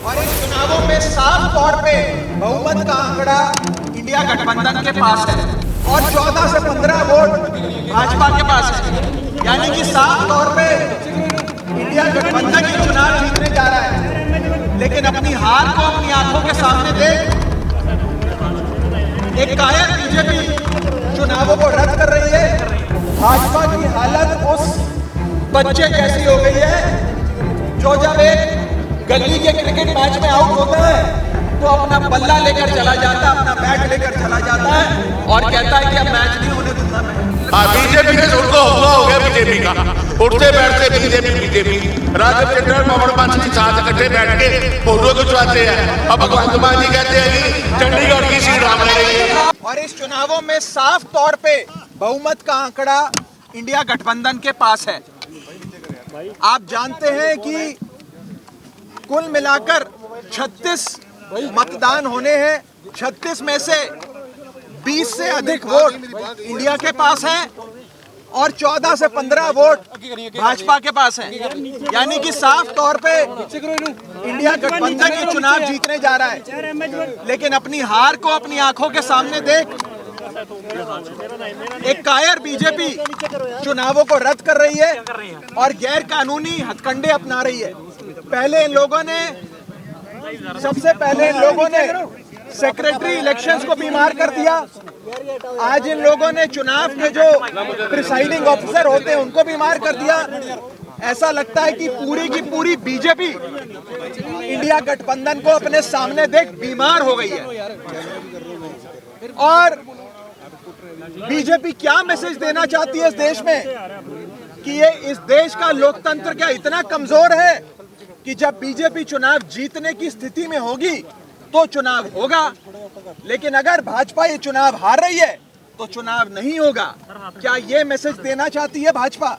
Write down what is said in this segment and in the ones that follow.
और इन चुनावों में साफ तौर पे बहुमत का आंकड़ा इंडिया गठबंधन के पास है और 14 से 15 वोट भाजपा के पास है। यानी कि साफ तौर पे इंडिया गठबंधन ही चुनाव जीतने जा रहा है। लेकिन अपनी हार को अपनी आंखों के सामने देख एक कायर बीजेपी चुनावों को रद्द कर रही है। भाजपा की हालत उस बच्चे जैसी हो गई है जो जब एक गली के क्रिकेट मैच में आउट होता है तो अपना बल्ला लेकर चला जाता है, अपना बैट लेकर चला जाता है और कहता है कि अब मैच नहीं होने दूंगा मैं। बीजेपी ने उनको हुआ हो गया बीजेपी का, उठते बैठते बीजेपी राजद जनरल पवन पंच के साथ इकट्ठे बैठ के फोटो खिंचवाते हैं। अब भगवंत मान जी कहते हैं कि चंडीगढ़ की सीट हम लड़ेंगे। और इस चुनावों में साफ तौर पे बहुमत का आंकड़ा इंडिया गठबंधन के पास है। आप जानते हैं कि कुल मिलाकर 36 मतदान होने हैं। 36 में से 20 से अधिक वोट इंडिया के पास हैं और 14 से 15 वोट भाजपा के पास हैं। यानी कि साफ तौर पे इंडिया गठबंधन ये चुनाव जीतने जा रहा है। लेकिन अपनी हार को अपनी आंखों के सामने देख एक कायर बीजेपी चुनावों को रद्द कर रही है और गैर कानूनी हथकंडे अपना रही है। सबसे पहले इन लोगों ने सेक्रेटरी इलेक्शंस को बीमार कर दिया। आज इन लोगों ने चुनाव के जो प्रिसाइडिंग ऑफिसर होते हैं उनको बीमार कर दिया। ऐसा लगता है कि पूरी की पूरी बीजेपी इंडिया गठबंधन को अपने सामने देख बीमार हो गई है। और बीजेपी क्या मैसेज देना चाहती है इस देश में कि ये इस देश का लोकतंत्र क्या इतना कमजोर है कि जब बीजेपी चुनाव जीतने की स्थिति में होगी तो चुनाव होगा, लेकिन अगर भाजपा ये चुनाव हार रही है तो चुनाव नहीं होगा। क्या ये मैसेज देना चाहती है भाजपा?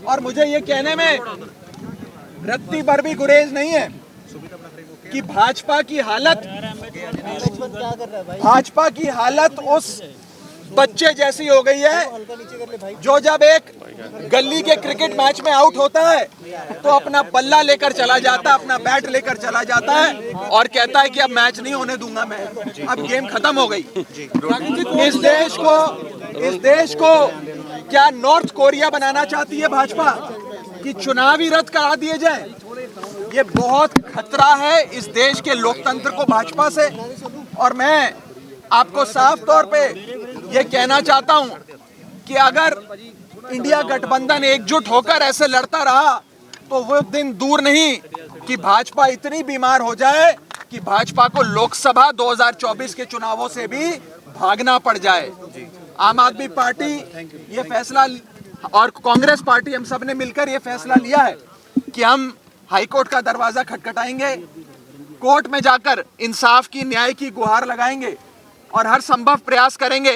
और मुझे ये कहने में रत्ती भर भी गुरेज नहीं है कि भाजपा की हालत उस बच्चे जैसी हो गई है जो जब एक गली के क्रिकेट मैच में आउट होता है तो अपना बल्ला लेकर चला जाता है, अपना बैट लेकर चला जाता है और कहता है कि अब मैच नहीं होने दूंगा मैं, अब गेम खत्म हो गई। इस देश को क्या नॉर्थ कोरिया बनाना चाहती है भाजपा कि चुनाव ही रद्द करा दिए जाए? ये बहुत खतरा है इस देश के लोकतंत्र को भाजपा से। और मैं आपको साफ तौर पे ये कहना चाहता हूं कि अगर इंडिया गठबंधन एकजुट होकर ऐसे लड़ता रहा तो वो दिन दूर नहीं कि भाजपा इतनी बीमार हो जाए कि भाजपा को लोकसभा 2024 के चुनावों से भी भागना पड़ जाए। आम आदमी पार्टी ये फैसला और कांग्रेस पार्टी हम सब ने मिलकर ये फैसला लिया है कि हम हाईकोर्ट का दरवाजा खटखटाएंगे, कोर्ट में जाकर इंसाफ की, न्याय की गुहार लगाएंगे और हर संभव प्रयास करेंगे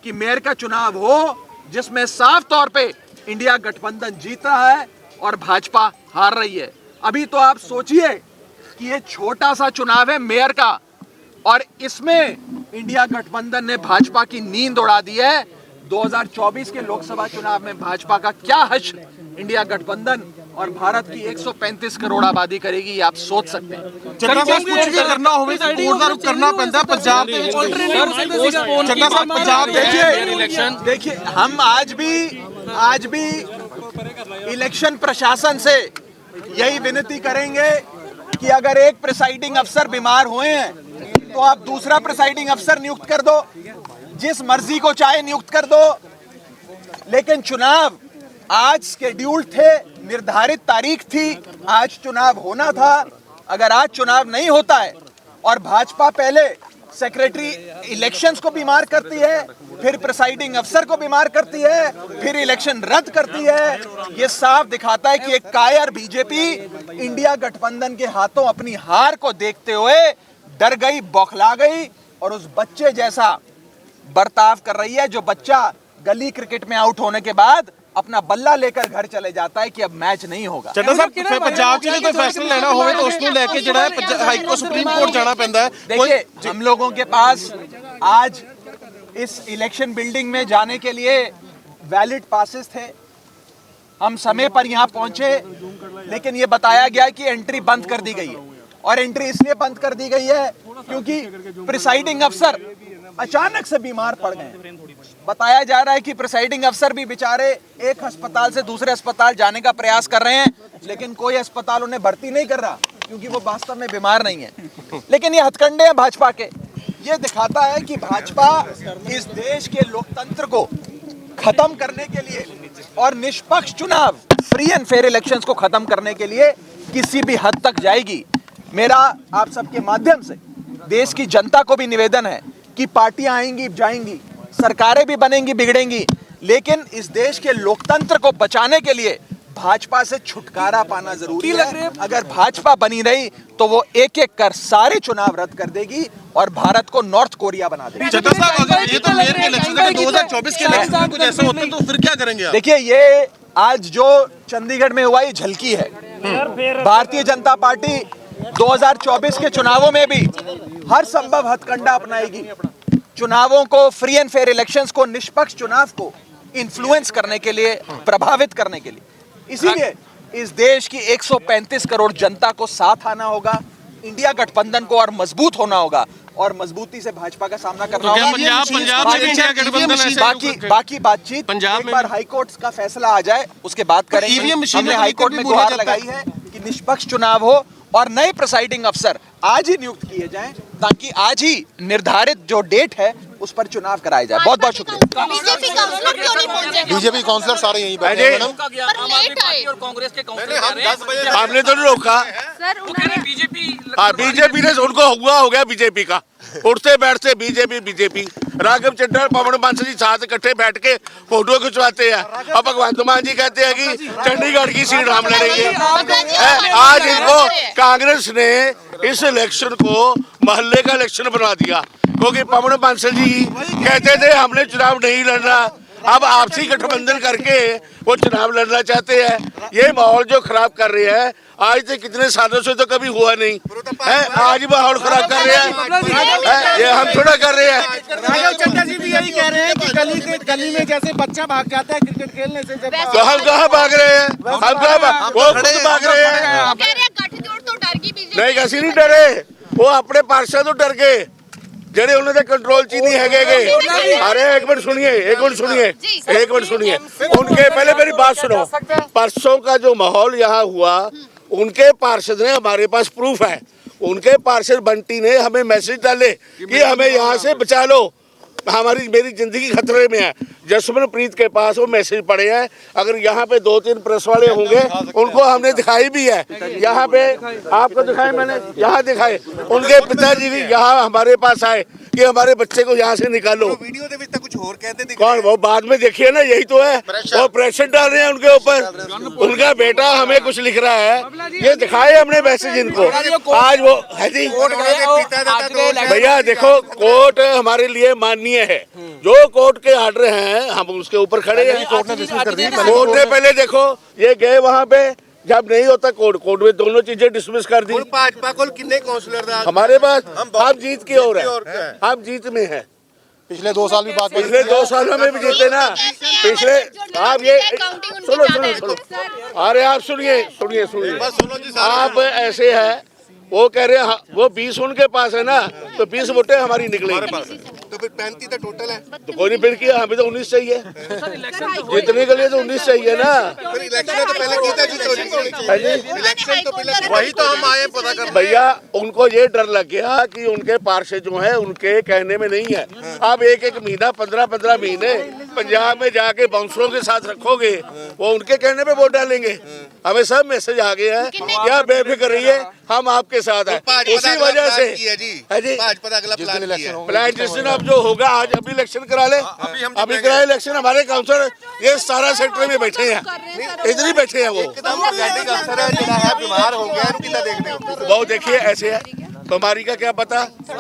कि मेयर का चुनाव हो जिसमें साफ तौर पे इंडिया गठबंधन जीत रहा है और भाजपा हार रही है। अभी तो आप सोचिए कि ये छोटा सा चुनाव है मेयर का और इसमें इंडिया गठबंधन ने भाजपा की नींद उड़ा दी है। 2024 के लोकसभा चुनाव में भाजपा का क्या हश्र इंडिया गठबंधन और भारत की 135 करोड़ आबादी करेगी, ये आप सोच सकते हैं। कुछ भी करना होवे तो करना पैंदा पंजाब दे विच। देखिए हम आज भी इलेक्शन प्रशासन से यही विनती करेंगे कि अगर एक प्रिसाइडिंग अफसर बीमार हुए हैं तो आप दूसरा प्रिसाइडिंग अफसर नियुक्त कर दो, जिस मर्जी को चाहे नियुक्त कर दो। लेकिन चुनाव आज शेड्यूल्ड थे, निर्धारित तारीख थी, आज चुनाव होना था। अगर आज चुनाव नहीं होता है और भाजपा पहले सेक्रेटरी इलेक्शंस को बीमार करती है, फिर प्रिसाइडिंग अफसर को बीमार करती है, फिर इलेक्शन रद्द करती है, ये साफ दिखाता है कि एक कायर बीजेपी इंडिया गठबंधन के हाथों अपनी हार को देखते हुए डर गई, बौखला गई और उस बच्चे जैसा बर्ताव कर रही है जो बच्चा गली क्रिकेट में आउट होने के बाद अपना बल्ला लेकर घर चले जाता है कि अब मैच नहीं होगा। ਚੱਡਾ ਸਾਹਿਬ पंजाब च कोई फैसला लेना होवे तो उसको लेके ਜਿਹੜਾ ਹੈ हाई कोर्ट सुप्रीम कोर्ट जाना पैंदा है। देखिए हम लोगों के पास आज इस इलेक्शन बिल्डिंग में जाने के लिए वैलिड पासेस थे, हम समय पर यहाँ पहुंचे, लेकिन ये बताया गया कि एंट्री बंद कर दी गई है और एंट्री इसलिए बंद कर दी गई है क्योंकि प्रिसाइडिंग अफसर अचानक से बीमार पड़ गए। बताया जा रहा है कि प्रिसाइडिंग अफसर भी बेचारे एक अस्पताल से दूसरे अस्पताल जाने का प्रयास कर रहे हैं, लेकिन कोई अस्पताल उन्हें भर्ती नहीं कर रहा क्योंकि वो वास्तव में बीमार नहीं है। लेकिन ये हथकंडे हैं भाजपा के। ये दिखाता है कि भाजपा इस देश के लोकतंत्र को खत्म करने के लिए और निष्पक्ष चुनाव, फ्री एंड फेयर इलेक्शंस को खत्म करने के लिए किसी भी हद तक जाएगी। मेरा आप सबके माध्यम से देश की जनता को भी निवेदन है कि पार्टियां आएंगी जाएंगी, सरकारें भी बनेंगी बिगड़ेंगी, लेकिन इस देश के लोकतंत्र को बचाने के लिए भाजपा से छुटकारा पाना जरूरी है। अगर भाजपा बनी रही तो वो एक एक कर सारे चुनाव रद्द कर देगी और भारत को नॉर्थ कोरिया बना देगी। चड्ढा साहब, अगर ये तो मेयर के इलेक्शन है, 2024 के इलेक्शन में कुछ ऐसा होता है तो फिर क्या करेंगे आप? देखिए, ये आज जो चंडीगढ़ में हुआ ये झलकी है। भारतीय जनता पार्टी 2024 के चुनावों में भी हर संभव हथकंडा अपनाएगी। चुनावों को, फ्री एंड फेयर इलेक्शंस को, निष्पक्ष चुनाव को इन्फ्लुएंस करने के लिए, प्रभावित करने के लिए। इसीलिए इस देश की 135 करोड़ जनता को साथ आना होगा, इंडिया गठबंधन को और मजबूत होना होगा और मजबूती से भाजपा का सामना करना होगा। पंजाब में भी इंडिया गठबंधन ऐसे बाकी बातचीत एक बार हाईकोर्ट का फैसला आ जाए उसके बाद करेंगे। हमने हाईकोर्ट में गुहार लगाई है कि निष्पक्ष चुनाव हो और नए प्रिसाइडिंग अफसर आज ही नियुक्त किए जाएं ताकि आज ही निर्धारित जो डेट है उस पर चुनाव कराया जाए। बहुत बहुत शुक्रिया। बीजेपी काउंसलर क्यों नहीं पहुंचे? बीजेपी काउंसलर सारे यहीं बैठे हैं मैडम। पर लेट आए। और कांग्रेस के काउंसलर हमने तो नहीं रोका। सर उन्होंने बीजेपी ने उनको हुआ हो गया बीजेपी का, उठते बैठते बीजेपी। राघव चड्ढा, पवन बांसली साथ इकट्ठे बैठ के फोटो खिंचवाते हैं। अब भगवंत मान जी कहते हैं कि चंडीगढ़ की सीट हम लड़ेंगे। आज इनको कांग्रेस ने इस इलेक्शन को मोहल्ले का इलेक्शन बना दिया क्योंकि पवन बांसल जी कहते थे हमने चुनाव नहीं लड़ना। अब आपसी गठबंधन करके वो चुनाव लड़ना चाहते हैं। ये माहौल जो खराब कर रहे हैं, आज से कितने सालों से तो कभी हुआ नहीं है, आज माहौल खराब कर रहे हैं। ये हम थोड़ा कर रहे हैं। राघव चड्ढा जी भी यही कह रहे हैं कि गली में जैसे बच्चा भाग जाता है क्रिकेट खेलने से, तो हम कहाँ भाग रहे हैं? हम कहाँ वो खुद भाग रहे हैं। कह रहे हैं गठजोड़ तो डर गई बीजेपी। नहीं, कैसी नहीं डरे, वो अपने पार्षद तो डर गए ਜਿਹੜੇ ਉਹਨਾਂ ਦੇ कंट्रोल ची नहीं है। अरे एक मिनट सुनिए। उनके पहले मेरी बात सुनो। परसों का जो माहौल यहाँ हुआ, उनके पार्षद ने, हमारे पास प्रूफ है, उनके पार्षद बंटी ने हमें मैसेज डाले कि हमें यहाँ से बचा लो, मेरी जिंदगी खतरे में है। जसवंतप्रीत के पास वो मैसेज पड़े हैं। अगर यहाँ पे 2-3 प्रेस वाले होंगे उनको हमने दिखाई भी है। यहाँ पे आपको दिखाए, मैंने यहाँ दिखाए। उनके पिताजी भी यहाँ हमारे पास आए कि हमारे बच्चे को यहाँ से निकालो। वीडियो दे विच कुछ और कहते थे। कौन? वो बाद में देखिए ना, यही तो है, वो प्रेशर डाल रहे हैं उनके ऊपर। उनका बेटा हमें कुछ लिख रहा है, ये दिखाए हमने मैसेज इनको। आज वो है जी भैया, देखो कोर्ट हमारे लिए माननीय है। जो कोर्ट के आर्डर हैं हम उसके ऊपर खड़े हैं। कोर्ट ने पहले देखो ये गए वहाँ पे, जब नहीं होता कोर्ट में दोनों चीजें डिसमिस कर दी। भाजपा को कितने काउंसलर हमारे पास हम जीत की ओर है, हम जीत में है। पिछले 2 साल भी बात, पिछले 2 सालों में भी जीते ना। पिछले आप ये सुनो। अरे आप सुनिए। आप ऐसे है, वो कह रहे हैं वो 20 उनके पास है ना, तो 20 वोटें हमारी निकलेंगी। तो फिर 35 तो टोटल है। तो कोई नहीं, फिर किया, हमें तो 19 चाहिए। जितने के लिए तो 19 चाहिए ना। फिर इलेक्शन तो पहले कीता जी, इलेक्शन तो पहले वही तो हम आए पता कर। भैया उनको ये डर लग गया कि उनके पार्षद जो है उनके कहने में नहीं है। अब एक महीना, 15 महीने पंजाब में जाके बाउंसरों के साथ रखोगे, वो उनके कहने पे वोट डालेंगे। हमें सब मैसेज आ गए हैं, क्या बेफिक्र रहिए, हम आपके साथ हैं। उसी वजह से प्लान जिस दिन अब जो होगा, आज अभी इलेक्शन करा ले, अभी कराए इलेक्शन। हमारे काउंसलर ये सारा सेक्टर में बैठे हैं, इधर ही बैठे हैं। वो बीमार हो गया, वो देखिए ऐसे है। बीमारी का क्या पता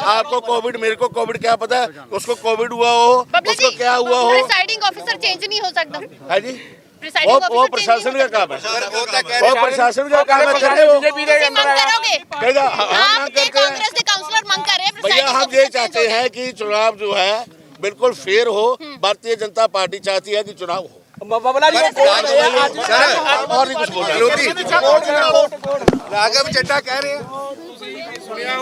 आपको? कोविड, मेरे को कोविड क्या पता? उसको कोविड हुआ हो, उसको क्या हुआ हो। प्रिसाइडिंग ऑफिसर चेंज नहीं हो सकता है जी, वो प्रशासन का काम है। वो प्रशासन का काम है। कांग्रेस के काउंसलर मांग कर रहे हैं भैया, हम ये चाहते हैं कि चुनाव जो है बिल्कुल फेयर हो। भारतीय जनता पार्टी चाहती है कि चुनाव हो। और नहीं कुछ बोल रहे। राघव चड्ढा कह रहे हैं ਸੁਣਿਆ